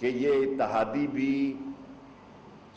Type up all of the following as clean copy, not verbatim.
کہ یہ اتحادی بھی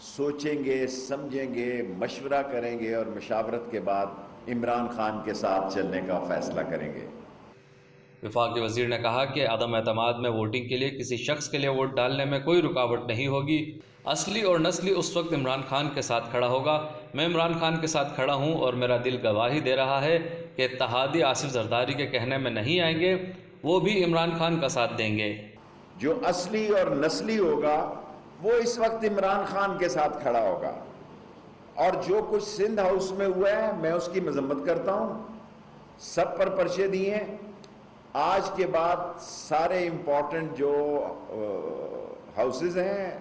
سوچیں گے، سمجھیں گے، مشورہ کریں گے اور مشاورت کے بعد عمران خان کے ساتھ چلنے کا فیصلہ کریں گے۔ وفاقی وزیر نے کہا کہ عدم اعتماد میں ووٹنگ کے لیے کسی شخص کے لیے ووٹ ڈالنے میں کوئی رکاوٹ نہیں ہوگی۔ اصلی اور نسلی اس وقت عمران خان کے ساتھ کھڑا ہوگا۔ میں عمران خان کے ساتھ کھڑا ہوں اور میرا دل گواہی دے رہا ہے کہ اتحادی آصف زرداری کے کہنے میں نہیں آئیں گے، وہ بھی عمران خان کا ساتھ دیں گے۔ جو اصلی اور نسلی ہوگا وہ اس وقت عمران خان کے ساتھ کھڑا ہوگا، اور جو کچھ سندھ ہاؤس میں ہوا ہے میں اس کی مذمت کرتا ہوں۔ سب پر پرچے دیے ہیں۔ آج کے بعد سارے امپورٹنٹ جو ہاؤسز ہیں،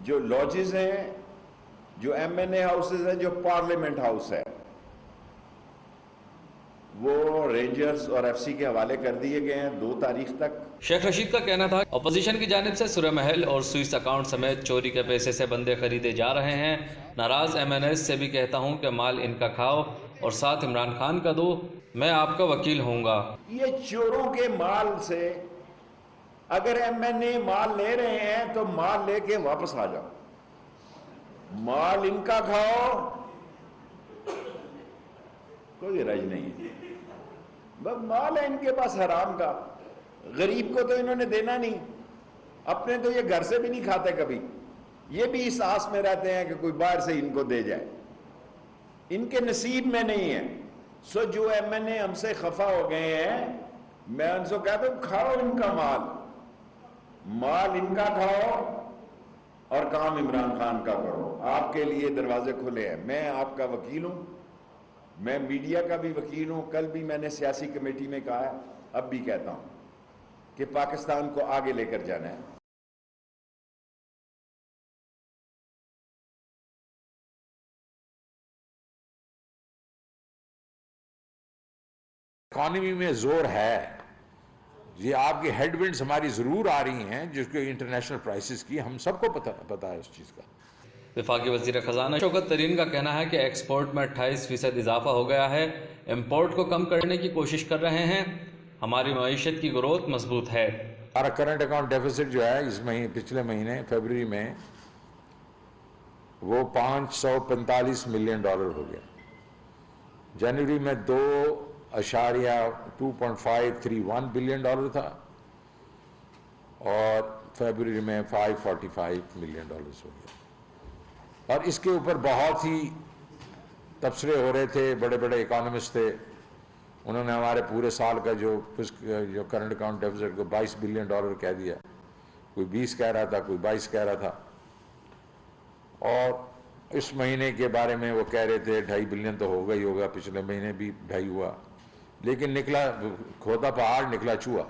جو لاجز ہیں، جو ایم این اے ہاؤسز ہیں، جو پارلیمنٹ ہاؤس ہے، وہ رینجرز اور ایف سی کے حوالے کر دیے گئے ہیں 2 تاریخ تک۔ شیخ رشید کا کہنا تھا اپوزیشن کی جانب سے سورہ محل اور سوئس اکاؤنٹ سمیت چوری کے پیسے سے بندے خریدے جا رہے ہیں۔ ناراض ایم این ایس سے بھی کہتا ہوں کہ مال ان کا کھاؤ اور ساتھ عمران خان کا دو، میں آپ کا وکیل ہوں گا۔ یہ چوروں کے مال سے اگر ایم این اے مال لے رہے ہیں تو مال لے کے واپس آ جاؤ، مال ان کا کھاؤ، کوئی رج نہیں ہے۔ بس مال ہے ان کے پاس حرام کا، غریب کو تو انہوں نے دینا نہیں، اپنے تو یہ گھر سے بھی نہیں کھاتے کبھی، یہ بھی اس آس میں رہتے ہیں کہ کوئی باہر سے ان کو دے جائے، ان کے نصیب میں نہیں ہے۔ سو جو ایم این اے ہم سے خفا ہو گئے ہیں، میں ان سے کہتا ہوں کھاؤ ان کا مال، مال ان کا کھاؤ اور کام عمران خان کا کرو۔ آپ کے لیے دروازے کھلے ہیں، میں آپ کا وکیل ہوں، میں میڈیا کا بھی وکیل ہوں۔ کل بھی میں نے سیاسی کمیٹی میں کہا ہے، اب بھی کہتا ہوں کہ پاکستان کو آگے لے کر جانا ہے۔ اکانومی میں زور ہے، یہ آپ کی ہیڈ ونڈز ہماری ضرور آ رہی ہیں، جس کے انٹرنیشنل پرائسز کی ہم سب کو پتہ ہے اس چیز کا۔ وفاقی وزیر خزانہ شوکت ترین کا کہنا ہے کہ ایکسپورٹ میں 28% اضافہ ہو گیا ہے، امپورٹ کو کم کرنے کی کوشش کر رہے ہیں، ہماری معیشت کی گروتھ مضبوط ہے۔ ہمارا کرنٹ اکاؤنٹ ڈیفیسٹ جو ہے اس پچھلے مہینے فیبروری میں وہ $545 ملین ہو گیا، جنوری میں 2.531 بلین تھا اور فیبروری میں 545 ملین ہو گیا۔ اور اس کے اوپر بہت ہی تبصرے ہو رہے تھے، بڑے بڑے اکانومسٹ تھے، انہوں نے ہمارے پورے سال کا جو کرنٹ اکاؤنٹ ڈیفیسٹ کو $22 بلین کہہ دیا، کوئی 20 کہہ رہا تھا، کوئی 22 کہہ رہا تھا، اور اس مہینے کے بارے میں وہ کہہ رہے تھے 2.5 بلین تو ہوگا ہی ہوگا، پچھلے مہینے بھی 2.5 ہوا، لیکن نکلا کھودا پہاڑ نکلا چوہا،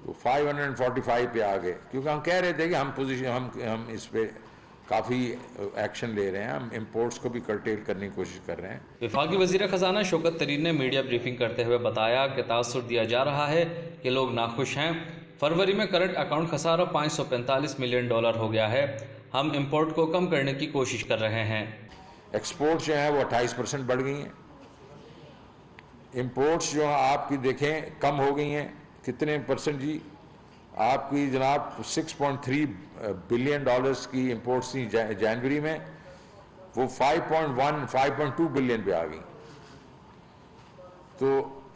تو 545 پہ آ گئے، کیونکہ ہم کہہ رہے تھے کہ ہم اس پہ کافی ایکشن لے رہے ہیں، ہم امپورٹس کو بھی کرٹیل کرنے کی کوشش کر رہے ہیں۔ وفاقی وزیر خزانہ شوکت ترین نے میڈیا بریفنگ کرتے ہوئے بتایا کہ تاثر دیا جا رہا ہے کہ لوگ ناخوش ہیں۔ فروری میں کرنٹ اکاؤنٹ خسارہ $545 ملین ہو گیا ہے، ہم امپورٹ کو کم کرنے کی کوشش کر رہے ہیں۔ ایکسپورٹس جو ہیں وہ 28% بڑھ گئی ہیں، امپورٹس جو آپ کی دیکھیں کم ہو گئی ہیں، کتنے پرسنٹ جی؟ آپ کی جناب $6.3 بلین کی امپورٹس تھیں جنوری میں، وہ 5.2 بلین پہ آ گئی، تو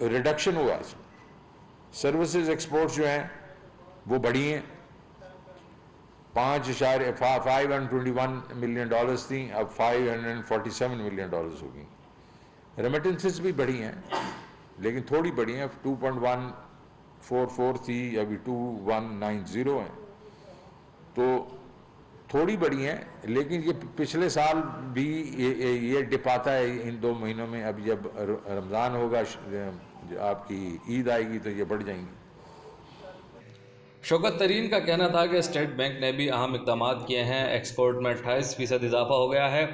ریڈکشن ہوا اس میں۔ سروسز ایکسپورٹس جو ہیں وہ بڑھی ہیں، 521 ملین تھیں، اب 547 ملین ہو گئی۔ ریمیٹنسز بھی بڑھی ہیں، لیکن تھوڑی بڑھی ہیں، 2.144 تھی، ابھی 2.190 ہیں، تو تھوڑی بڑی ہیں، لیکن یہ پچھلے سال بھی یہ ڈپ آتا ہے ان 2 مہینوں میں۔ اب جب رمضان ہوگا، آپ کی عید آئے گی، تو یہ بڑھ جائیں گی۔ شوکت ترین کا کہنا تھا کہ اسٹیٹ بینک نے بھی اہم اقدامات کیے ہیں، ایکسپورٹ میں 28% اضافہ ہو گیا ہے،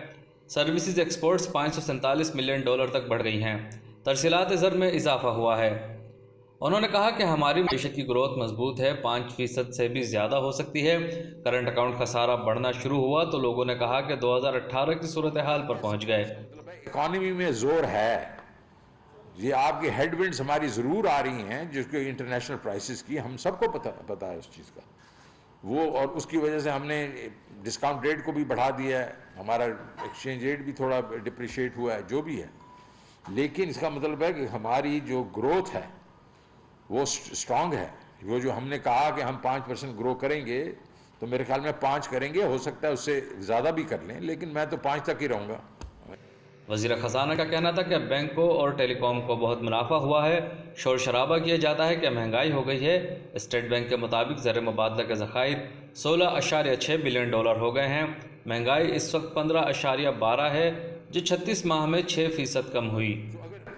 سروسز ایکسپورٹس $547 ملین تک بڑھ گئی ہیں، ترسیلات زر میں اضافہ ہوا ہے۔ انہوں نے کہا کہ ہماری معیشت کی گروتھ مضبوط ہے، 5% سے بھی زیادہ ہو سکتی ہے۔ کرنٹ اکاؤنٹ خسارہ بڑھنا شروع ہوا تو لوگوں نے کہا کہ 2018 کی صورتحال پر پہنچ گئے۔ اکانومی میں زور ہے، یہ آپ کی ہیڈ ونڈز ہماری ضرور آ رہی ہیں، جس کے انٹرنیشنل پرائسز کی ہم سب کو پتہ ہے اس چیز کا۔ وہ اور اس کی وجہ سے ہم نے ڈسکاؤنٹ ریٹ کو بھی بڑھا دیا ہے, ہمارا ایکسچینج ریٹ بھی تھوڑا ڈپریشیٹ ہوا ہے, جو بھی ہے. لیکن اس کا مطلب ہے کہ ہماری جو گروتھ ہے وہ اسٹرانگ ہے. وہ جو ہم نے کہا کہ ہم 5% گرو کریں گے, تو میرے خیال میں 5 کریں گے, ہو سکتا ہے اس سے زیادہ بھی کر لیں, لیکن میں تو 5 تک ہی رہوں گا. وزیر خزانہ کا کہنا تھا کہ بینکوں اور ٹیلی کام کو بہت منافع ہوا ہے. شور شرابہ کیا جاتا ہے کہ مہنگائی ہو گئی ہے. اسٹیٹ بینک کے مطابق زر مبادلہ کے ذخائر $16.6 بلین ہو گئے ہیں. مہنگائی اس وقت 15.12 ہے, جو 36 ماہ میں 6% کم ہوئی.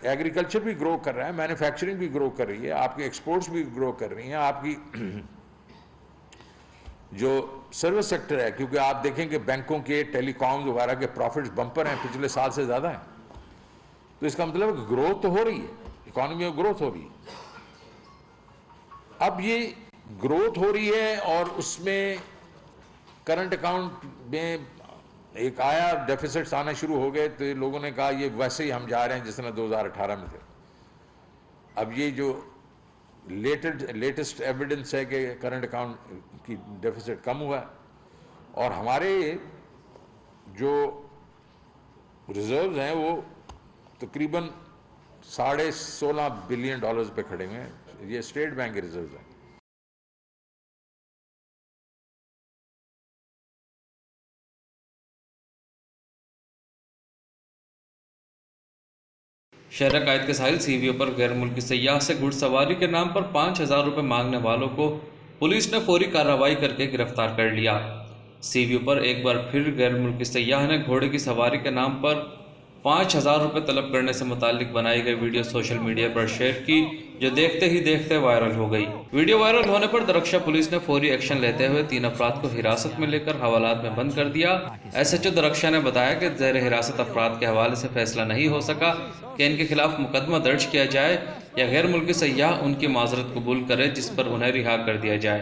ایگریکلچر بھی گرو کر رہا ہے, مینوفیکچرنگ بھی گرو کر رہی ہے, آپ کی ایکسپورٹس بھی گرو کر رہی ہیں, آپ کی جو سروس سیکٹر ہے, کیونکہ آپ دیکھیں کہ بینکوں کے ٹیلی کام وغیرہ کے پروفٹس بمپر ہیں, پچھلے سال سے زیادہ ہیں. تو اس کا مطلب ہے کہ گروتھ تو ہو رہی ہے, اکانومی میں گروتھ ہو رہی ہے. اب یہ گروتھ ہو رہی ہے اور اس میں کرنٹ اکاؤنٹ میں ایک آیا ڈیفیسٹس آنا شروع ہو گئے, تو لوگوں نے کہا یہ ویسے ہی ہم جا رہے ہیں جس طرح 2018 میں تھے. اب یہ جو لیٹسٹ ایویڈنس ہے کہ کرنٹ اکاؤنٹ کی ڈیفیسٹ کم ہوا ہے, اور ہمارے جو ریزروز ہیں وہ تقریباً $16.5 بلین پہ کھڑے ہوئے ہیں. یہ اسٹیٹ بینک کے ریزروز ہیں. شہر قائد کے ساحل سی وی او پر غیر ملکی سیاح سے گھڑ سواری کے نام پر $5,000 مانگنے والوں کو پولیس نے فوری کارروائی کر کے گرفتار کر لیا. سی وی او پر ایک بار پھر غیر ملکی سیاح نے گھوڑے کی سواری کے نام پر $5,000 طلب کرنے سے متعلق بنائی گئی ویڈیو سوشل میڈیا پر شیئر کی, جو دیکھتے ہی دیکھتے وائرل ہو گئی. ویڈیو وائرل ہونے پر درخشاں پولیس نے فوری ایکشن لیتے ہوئے 3 افراد کو حراست میں لے کر حوالات میں بند کر دیا. ایس ایچ او درخشاں نے بتایا کہ زیر حراست افراد کے حوالے سے فیصلہ نہیں ہو سکا کہ ان کے خلاف مقدمہ درج کیا جائے یا غیر ملکی سیاح ان کی معذرت قبول کرے جس پر انہیں رہا کر دیا جائے.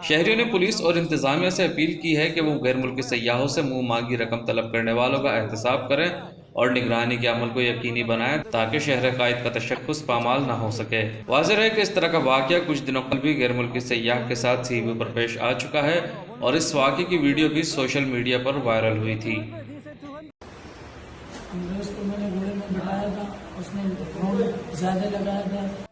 شہریوں نے پولیس اور انتظامیہ سے اپیل کی ہے کہ وہ غیر ملکی سیاحوں سے منہ مانگی رقم طلب کرنے والوں کا احتساب کریں اور نگرانی کے عمل کو یقینی بنائیں تاکہ شہر قائد کا تشخص پامال نہ ہو سکے. واضح ہے کہ اس طرح کا واقعہ کچھ دنوں قبل بھی غیر ملکی سیاح کے ساتھ سی وی او پر پیش آ چکا ہے, اور اس واقعے کی ویڈیو بھی سوشل میڈیا پر وائرل ہوئی تھی. انگریز کو میں نے گھوڑے میں بٹھایا تھا, اس نے گراؤنڈ زیادہ لگایا تھا,